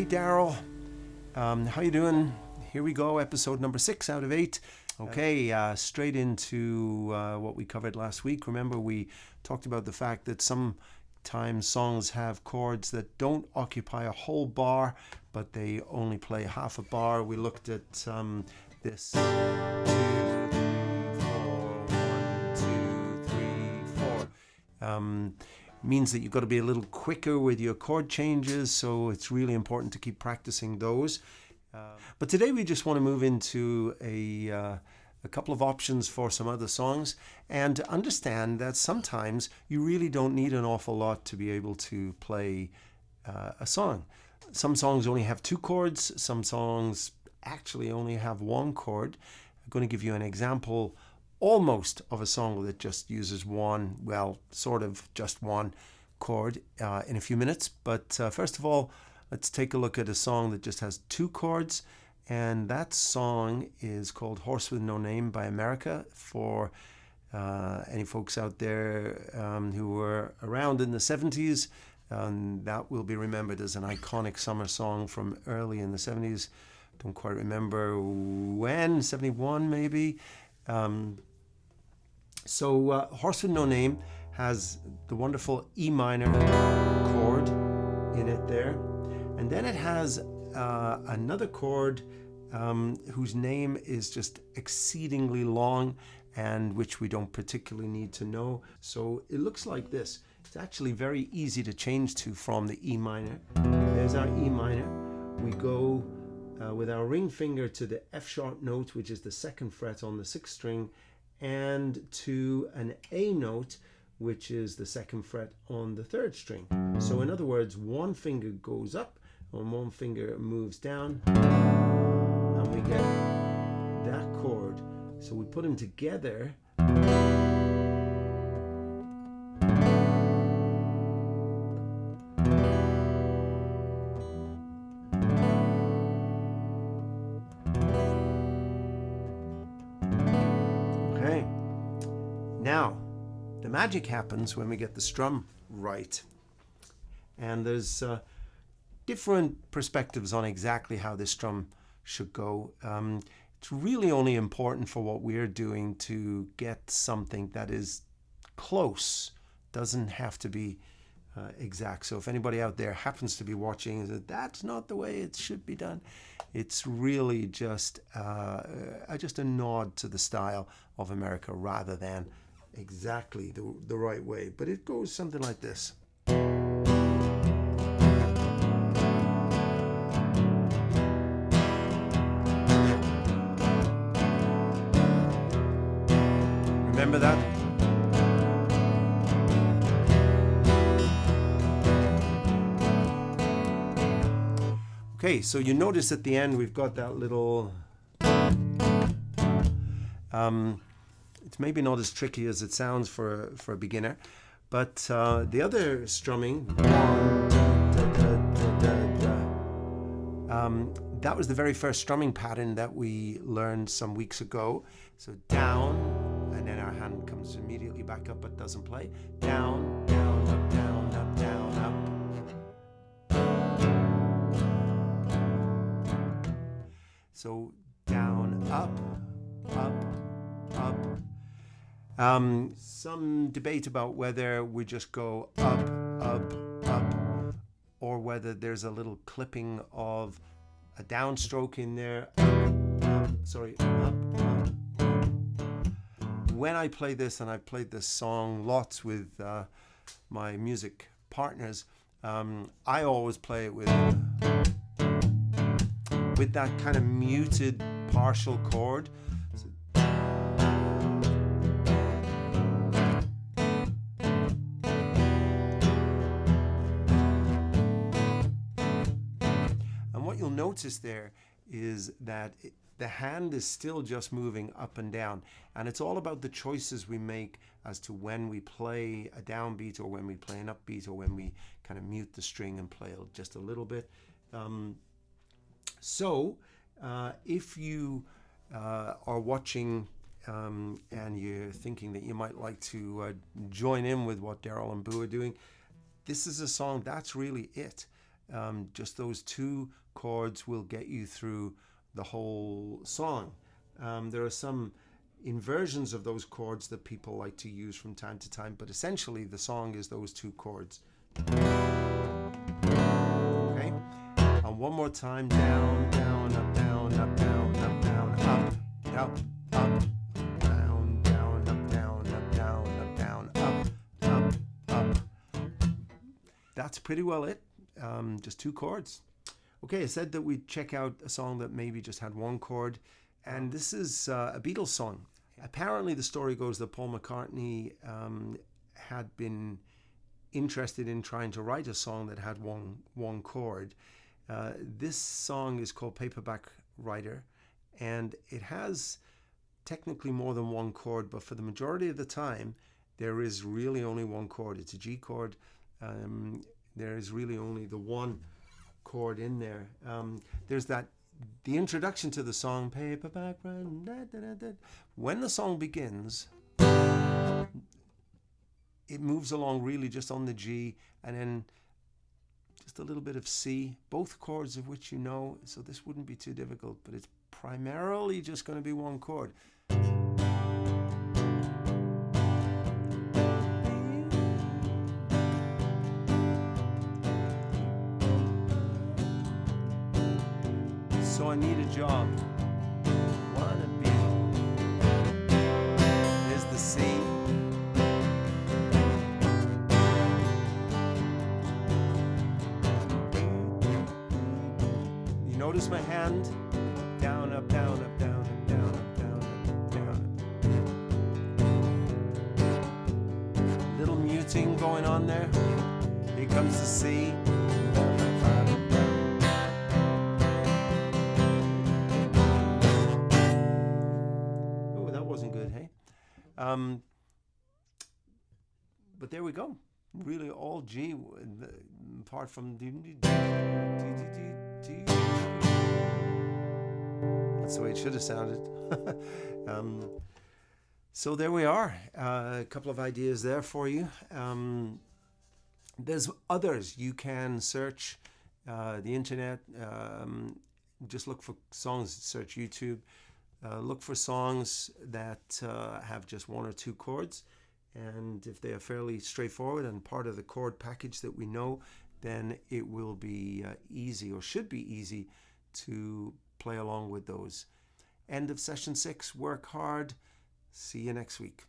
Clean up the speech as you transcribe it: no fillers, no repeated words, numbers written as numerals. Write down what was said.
Hey Daryl, how you doing? Here we go, episode number 6 out of 8. Okay, straight into what we covered last week. Remember, we talked about the fact that sometimes songs have chords that don't occupy a whole bar, but they only play half a bar. We looked at this 2, 3, 4, 1, 2, 3, 4. Means that you've got to be a little quicker with your chord changes, so it's really important to keep practicing those. But today we just want to move into a couple of options for some other songs and understand that sometimes you really don't need an awful lot to be able to play a song. Some songs only have 2 chords, some songs actually only have 1 chord. I'm going to give you an example almost of a song that just uses one, well, sort of just one chord in a few minutes. But first of all, let's take a look at a song that just has 2 chords. And that song is called Horse with No Name by America. For any folks out there who were around in the 70s, that will be remembered as an iconic summer song from early in the 70s. Don't quite remember when, 71 maybe. So Horse with No Name has the wonderful E minor chord in it there. And then it has another chord whose name is just exceedingly long and which we don't particularly need to know. So it looks like this. It's actually very easy to change to from the E minor. There's our E minor. We go with our ring finger to the F sharp note, which is the 2nd fret on the 6th string, and to an A note, which is the 2nd fret on the 3rd string. So in other words, one finger goes up and one finger moves down, and we get that chord. So we put them together. Okay. Now, the magic happens when we get the strum right. And there's different perspectives on exactly how this strum should go. It's really only important for what we're doing to get something that is close. Doesn't have to be exact. So if anybody out there happens to be watching and says, that's not the way it should be done, it's really just a nod to the style of America rather than exactly the right way. But it goes something like this. Remember that? Okay, so you notice at the end we've got that little it's maybe not as tricky as it sounds for a beginner, but the other strumming, that was the very first strumming pattern that we learned some weeks ago. So down, and then our hand comes immediately back up but doesn't play. Down, down, up, down, up, down, up. So down, up, up, up. Some debate about whether we just go up, up, up, or whether there's a little clipping of a downstroke in there. Up, up. When I play this, and I've played this song lots with my music partners, I always play it with that kind of muted partial chord. So, and what you'll notice there is that the hand is still just moving up and down, and it's all about the choices we make as to when we play a downbeat or when we play an upbeat or when we kind of mute the string and play just a little bit. So if you are watching and you're thinking that you might like to join in with what Daryl and Boo are doing, this is a song that's really it. Just those 2 chords will get you through the whole song. There are some inversions of those chords that people like to use from time to time, but essentially the song is those 2 chords. Okay, and one more time: down, down, up, down, up, down, up, down, up, up, up, down, down, up, down, up, down, up, down, up, up, up. That's pretty well it. Just 2 chords. Okay, I said that we'd check out a song that maybe just had 1 chord, and this is a Beatles song. Apparently, the story goes that Paul McCartney had been interested in trying to write a song that had one chord. This song is called Paperback Writer, and it has technically more than 1 chord, but for the majority of the time, there is really only 1 chord. It's a G chord. There is really only the 1 chord in there. There's the introduction to the song, Paperback Writer. When the song begins, it moves along really just on the G, and then just a little bit of C, both chords of which you know, so this wouldn't be too difficult, but it's primarily just going to be 1 chord. So I need a job. Wanna be. There's the C. You notice my hand? Down, up, down, up, down, up, down, up, down, up, down. Little muting going on there. Here comes the C. But there we go. Really all G, apart from that's the way it should have sounded. So there we are. A couple of ideas there for you. There's others. You can search the internet. Just look for songs. Search YouTube. Look for songs that have just 1 or 2 chords, and if they are fairly straightforward and part of the chord package that we know, then it will be easy, or should be easy, to play along with those. End of session 6. Work hard. See you next week.